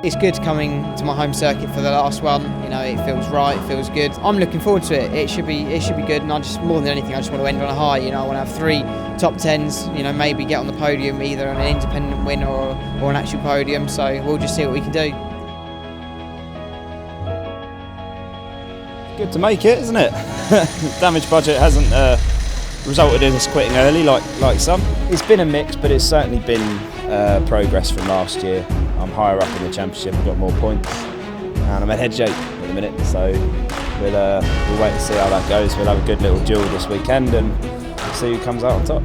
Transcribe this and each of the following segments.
It's good coming to my home circuit for the last one. You know, it feels right, it feels good. I'm looking forward to it. It should be good, and more than anything, I just want to end on a high. You know, I want to have 3 top 10s. You know, maybe get on the podium, either on an independent win or an actual podium. So we'll just see what we can do. Good to make it, isn't it? Damage budget hasn't resulted in us quitting early like some. It's been a mix, but it's certainly been progress from last year. I'm higher up in the championship, I've got more points, and I'm ahead Jake at the minute, so we'll wait and see how that goes. We'll have a good little duel this weekend and see who comes out on top.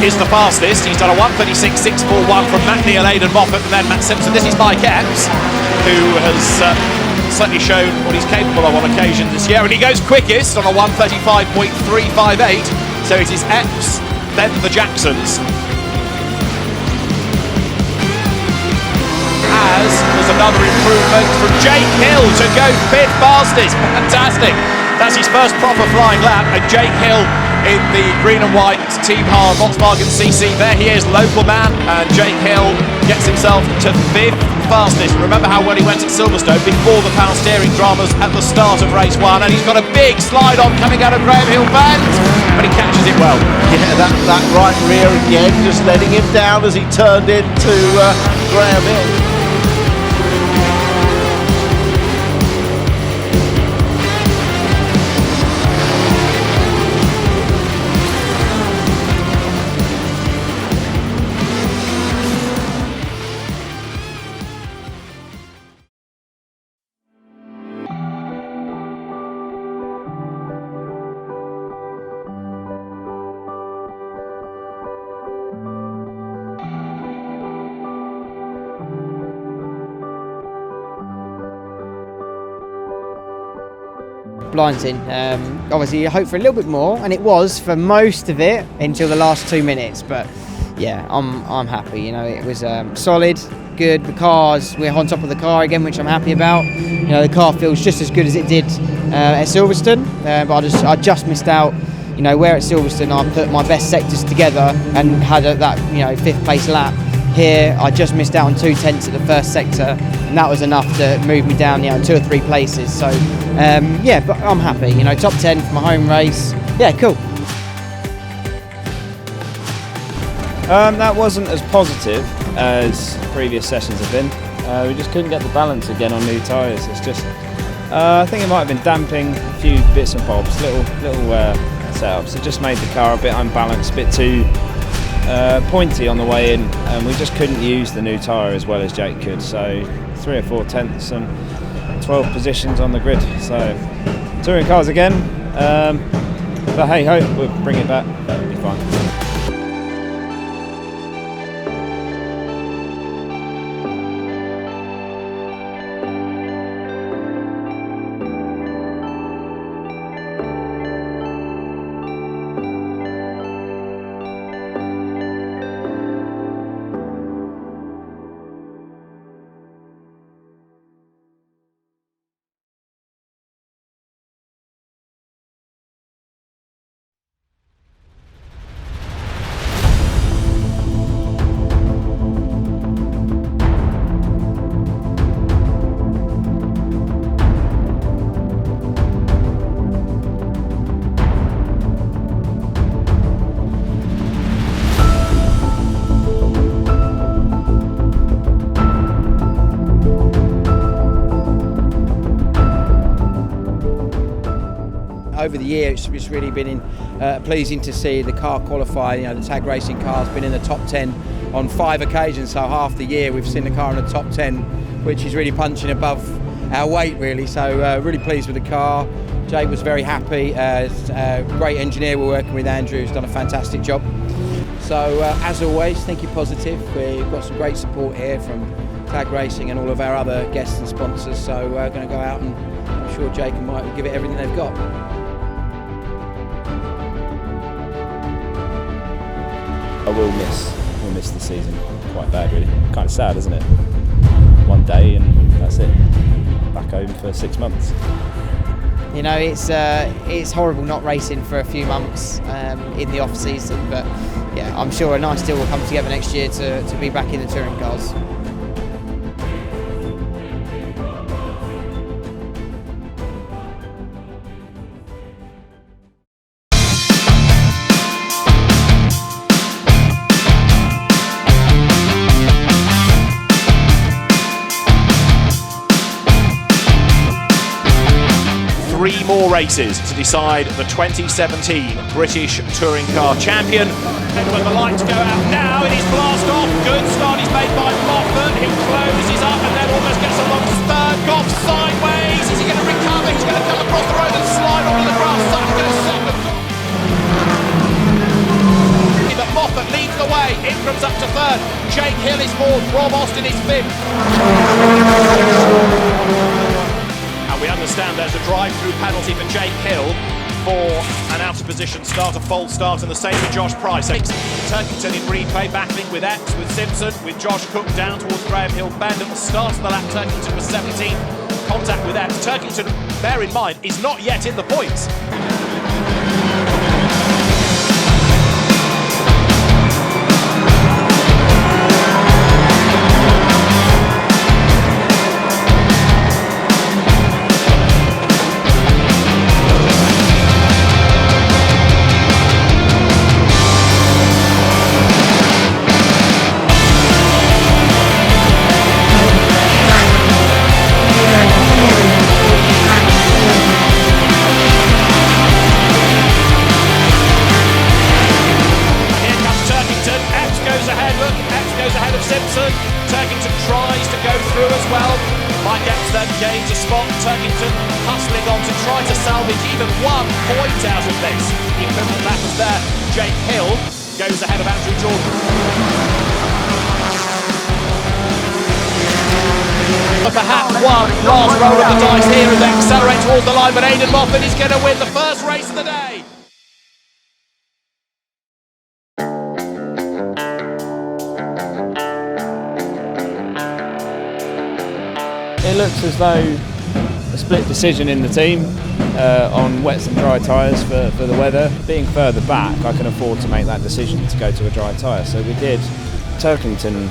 Is the fastest. He's done a 1:36.641 from Matt Neal, Aidan Moffat, and then Matt Simpson. This is Mike Epps, who has certainly shown what he's capable of on occasion this year, and he goes quickest on a 1:35.358. So it is Epps, then the Jacksons. As there's another improvement from Jake Hill to go 5th fastest. Fantastic. That's his first proper flying lap, and Jake Hill in the green and white Team Hard Volkswagen CC. There he is, local man, and Jake Hill gets himself to 5th fastest. Remember how well he went at Silverstone before the power steering dramas at the start of race 1, and he's got a big slide on coming out of Graham Hill Bend, but he catches it well. Yeah, that right rear again, just letting him down as he turned into Graham Hill. Blinding. Obviously you hope for a little bit more, and it was for most of it until the last 2 minutes, but yeah, I'm happy. You know, it was solid, good. We're on top of the car again, which I'm happy about. You know, the car feels just as good as it did at Silverstone, but I just missed out. You know, where at Silverstone I put my best sectors together and had that 5th place lap. Here I just missed out on 2/10 at the first sector, and that was enough to move me down 2 or 3 places. So yeah, but I'm happy. You know, top 10 for my home race. Yeah, cool. That wasn't as positive as previous sessions have been. We just couldn't get the balance again on new tyres. It's just, I think it might have been damping, a few bits and bobs, little setups. It just made the car a bit unbalanced, a bit too pointy on the way in, and we just couldn't use the new tyre as well as Jake could. So 3 or 4 tenths and 12 positions on the grid. So touring cars again, but hey ho, we'll bring it back. It'll be fine. over the year, it's really been pleasing to see the car qualify. You know, the tag racing car's been in the top 10 on 5 occasions, so half the year we've seen the car in the top 10, which is really punching above our weight, really. So really pleased with the car. Jake was very happy. Great engineer we're working with, Andrew, who's done a fantastic job. So as always, think positive. We've got some great support here from Tag Racing and all of our other guests and sponsors. So we're going to go out, and I'm sure Jake and Mike will give it everything they've got. I will miss the season quite bad, really. Kind of sad, isn't it? One day and that's it. Back home for 6 months. You know, it's horrible not racing for a few months in the off season, but yeah, I'm sure a nice deal will come together next year to be back in the touring cars. Three more races to decide the 2017 British Touring Car Champion. And when the lights go out now, it is blast off. Good start is made by Moffat, who closes up and then almost gets along to third. Goff sideways. Is he going to recover? He's going to come across the road and slide onto the grass. Sutton goes second. But Moffat leads the way. Ingram's up to third. Jake Hill is fourth. Rob Austin is fifth. We understand there's a drive-through penalty for Jake Hill for an out-of-position start, a false start, and the same for Josh Price. Turkington in replay, battling with Epps, with Simpson, with Josh Cook down towards Graham Hill Bend. At the start of the lap, Turkington was 17th. Contact with Epps. Turkington, bear in mind, is not yet in the points. Turkington tries to go through as well. Mike Epps then gains a spot. Turkington hustling on to try to salvage even 1 point out of this. The equivalent lap was there. Jake Hill goes ahead of Andrew Jordan. Perhaps one last roll of the dice here as they accelerate towards the line, but Aidan Moffat is going to win the first race of the day. It looks as though a split decision in the team on wets and dry tyres for the weather. Being further back, I can afford to make that decision to go to a dry tyre. So we did. Turkington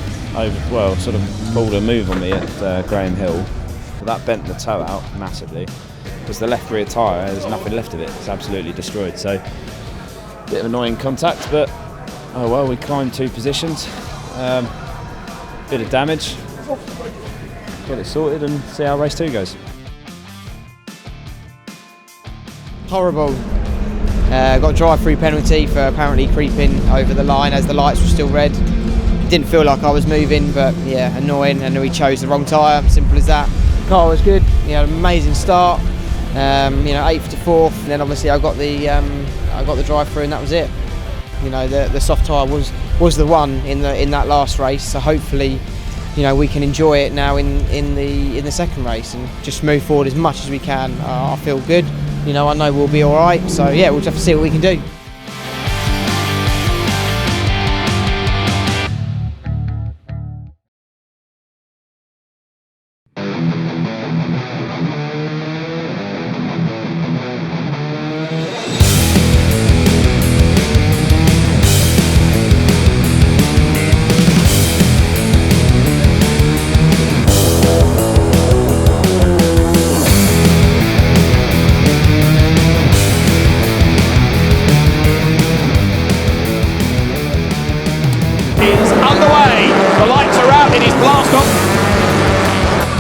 sort of pulled a move on me at Graham Hill. So that bent the toe out massively because the left rear tyre, there's nothing left of it. It's absolutely destroyed. So bit of annoying contact, but oh well, we climbed 2 positions. Bit of damage. Get it sorted and see how race 2 goes. Horrible. Got a drive-through penalty for apparently creeping over the line as the lights were still red. Didn't feel like I was moving, but yeah, annoying. And we chose the wrong tyre. Simple as that. Car was good. You know, amazing start. 8th to 4th. And then obviously I got the drive-through, and that was it. You know, the soft tyre was the one in that last race. So hopefully, you know, we can enjoy it now in the second race and just move forward as much as we can. I feel good. You know, I know we'll be all right. So yeah, we'll just have to see what we can do.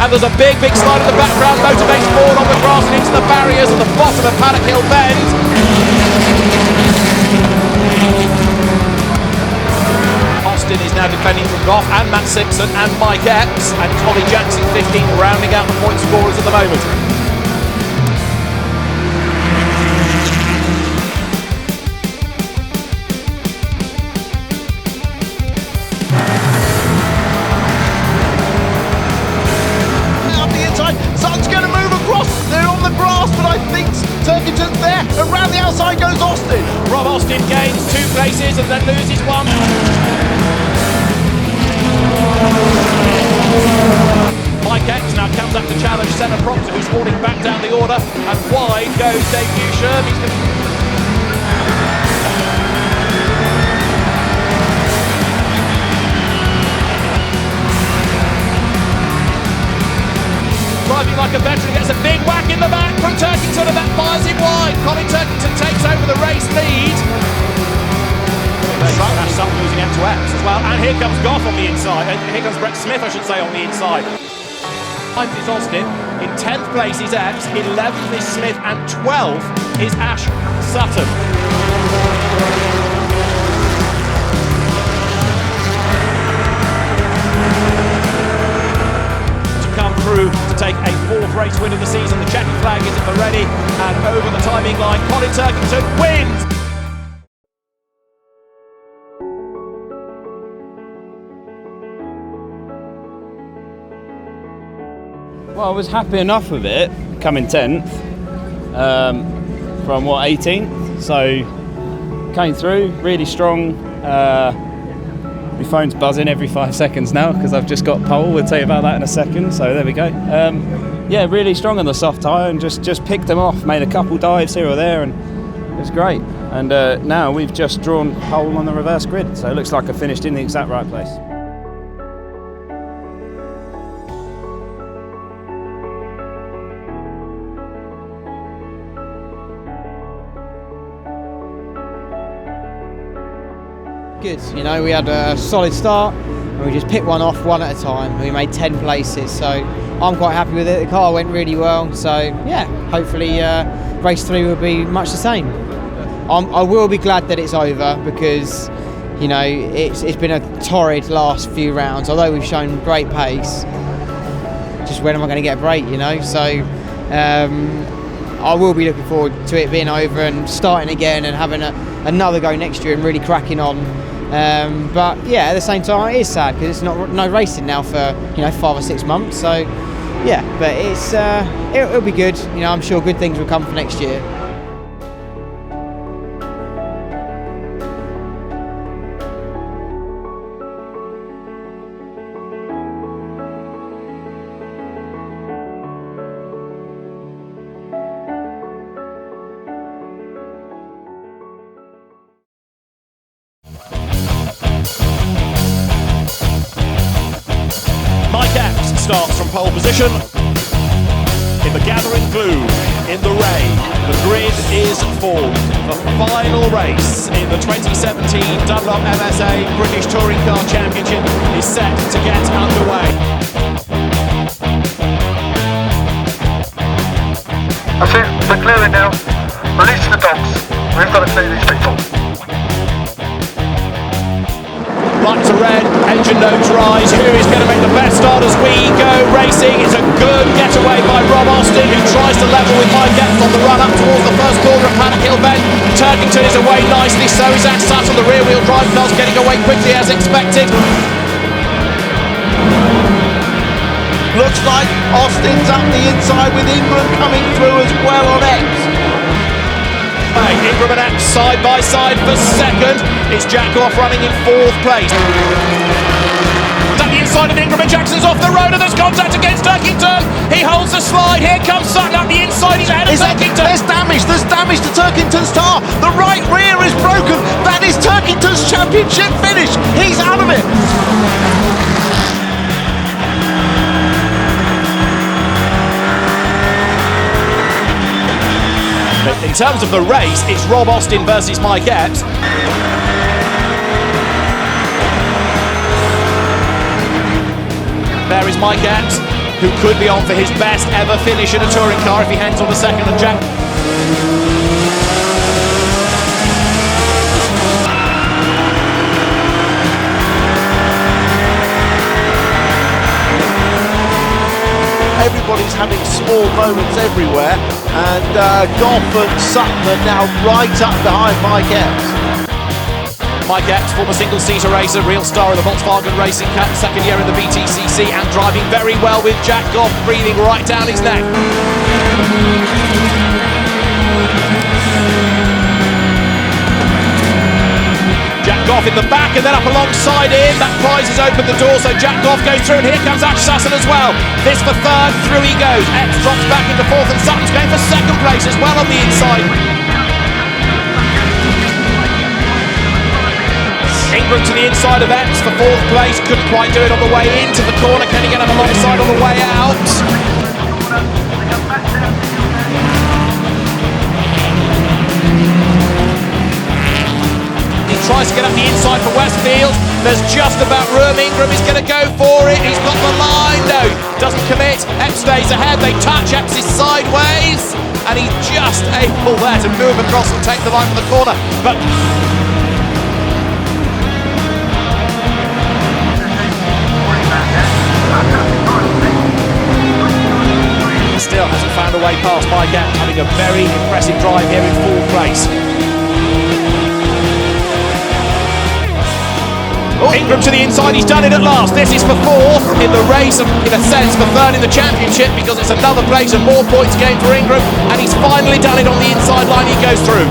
And there's a big slide in the background, motivates forward on the grass and into the barriers at the bottom of Paddock Hill Bend. Goff and Matt Simpson and Mike Epps and Colin Jackson 15 rounding out the point scorers at the moment. Out the inside, Sutton's going to move across. They're on the grass, but I think Turkington's there. Around the outside goes Austin. Rob Austin gains 2 places and then loses 1. Mike X now comes up to challenge Senna Proctor, who's falling back down the order, and wide goes debut Sherm. Driving like a veteran, gets a big whack in the back from Turkington, and that fires him wide. Colin Turkington takes over the race lead. That's Sutton losing out to Epps as well, and here comes Goff on the inside. Here comes Brett Smith, I should say, on the inside. 9th is Austin, in 10th place is Epps, 11th is Smith, and 12th is Ash Sutton. To come through to take a 4th race win of the season, the checkered flag is at the ready, and over the timing line, Colin Turkington wins! Well, I was happy enough with it, coming 10th, from 18th, so came through, really strong. My phone's buzzing every 5 seconds now because I've just got pole. We'll tell you about that in a second, so there we go. Yeah, really strong on the soft tyre and just picked them off, made a couple dives here or there, and it was great. And now we've just drawn pole on the reverse grid, so it looks like I finished in the exact right place. Good, you know, we had a solid start and we just picked one off one at a time. We made 10 places, so I'm quite happy with it. The car went really well, so yeah, hopefully race 3 will be much the same. I will be glad that it's over because, you know, it's been a torrid last few rounds. Although we've shown great pace, just when am I going to get a break, you know? So I will be looking forward to it being over and starting again and having another go next year and really cracking on. But yeah, at the same time, it is sad because it's no racing now for 5 or 6 months. So yeah, but it'll be good. You know, I'm sure good things will come for next year. Mike Epps starts from pole position. In the gathering gloom, in the rain, the grid is formed. The final race in the 2017 Dunlop MSA British Touring Car Championship is set to get underway. That's it, we're clearing now. Release the dogs. We've got to clear these people. Lights are red, engine notes rise. Who is going to make the best start as we go racing? It's a good getaway by Rob Austin, who tries to level with Mike Epps on the run up towards the first corner of Paddock Hill Bend. Turkington is away nicely, so is Ash Sutton. The rear wheel drive car's getting away quickly as expected. Looks like Austin's up the inside with Ingram coming through as well on Epps. Ingram and Epps side by side for second. It's Jack Goff running in 4th place. At the inside of Ingram and Jackson's off the road and there's contact against Turkington. He holds the slide. Here comes Sutton up the inside. He's ahead of Turkington. There's damage to Turkington's tyre. The right rear is broken. That is Turkington's championship finish. He's out of it. In terms of the race, it's Rob Austin versus Mike Epps. There is Mike Epps, who could be on for his best ever finish in a touring car if he hangs on the second, and Jack. having small moments everywhere, and Goff and Sutton are now right up behind Mike Epps. Mike Epps, former single-seater racer, real star of the Volkswagen Racing Cup, second year in the BTCC, and driving very well with Jack Goff breathing right down his neck. Jack Goff in the back and then up alongside him. That prize has opened the door, so Jack Goff goes through, and here comes Ash Sutton as well. This for third, through he goes. Epps drops back into fourth, and Sutton's going for second place as well on the inside. Ingram to the inside of Epps for fourth place, couldn't quite do it on the way into the corner. Can he get him alongside on the way out? He tries to get up the inside for Westfield. There's just about room. Ingram is going to go for it. He's got the line. No, doesn't commit. Epps stays ahead. They touch. Epps is sideways, and he's just able there to move across and take the line for the corner. But still hasn't found a way past Mike Epps, having a very impressive drive here in fourth place. Ingram to the inside, he's done it at last. This is for fourth in the race, and in a sense for third in the championship, because it's another place and more points gained for Ingram, and he's finally done it on the inside line. He goes through.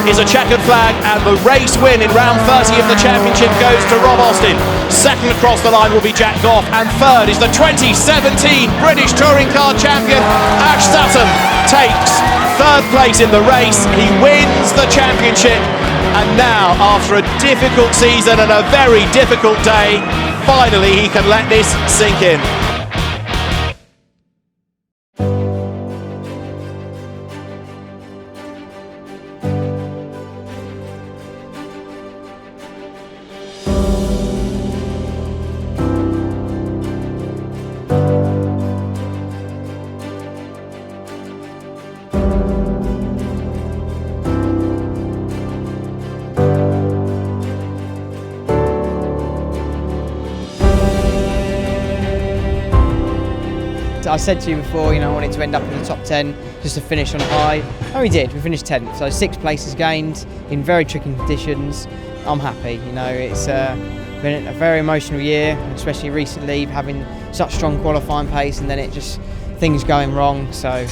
Is a checkered flag, and the race win in round 30 of the championship goes to Rob Austin. Second across the line will be Jack Goff, and third is the 2017 British Touring Car champion Ash Sutton. Takes third place in the race. He wins the championship. And now, after a difficult season and a very difficult day, finally he can let this sink in. I said to you before, I wanted to end up in the top 10 just to finish on a high. And we did, we finished 10th, so 6 places gained in very tricky conditions. I'm happy, it's been a very emotional year, especially recently, having such strong qualifying pace and then things going wrong, so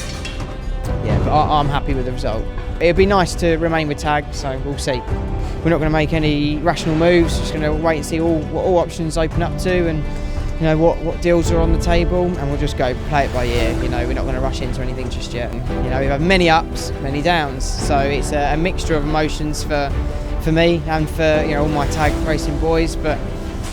yeah, but I'm happy with the result. It'd be nice to remain with Tag, so we'll see. We're not going to make any rational moves, just going to wait and see what all options open up to, and what deals are on the table, and we'll just go play it by ear. We're not going to rush into anything just yet. We've had many ups, many downs, so it's a mixture of emotions for me and for all my Tag racing boys. But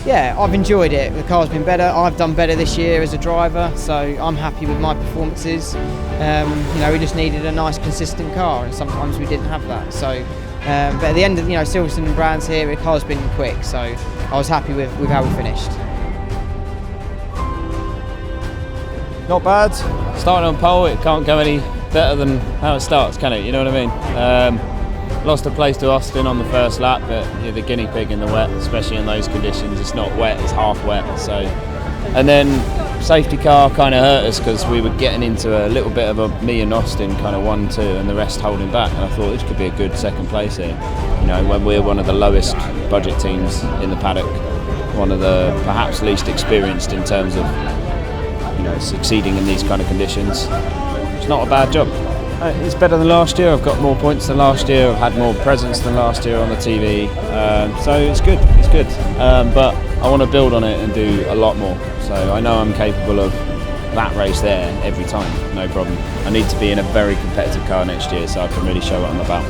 yeah, I've enjoyed it. The car's been better. I've done better this year as a driver, so I'm happy with my performances. We just needed a nice, consistent car, and sometimes we didn't have that. So, but at the end of Silverstone and Brands here, the car's been quick, so I was happy with how we finished. Not bad. Starting on pole, it can't go any better than how it starts, can it? You know what I mean? Lost a place to Austin on the first lap, but you're the guinea pig in the wet, especially in those conditions. It's not wet, it's half wet. So, and then safety car kind of hurt us because we were getting into a little bit of a me and Austin kind of 1-2, and the rest holding back. And I thought this could be a good second place here. When we're one of the lowest budget teams in the paddock, one of the perhaps least experienced in terms of succeeding in these kind of conditions. It's not a bad job. It's better than last year. I've got more points than last year. I've had more presence than last year on the TV. So it's good. It's good. But I want to build on it and do a lot more. So I know I'm capable of that race there every time. No problem. I need to be in a very competitive car next year so I can really show what I'm about.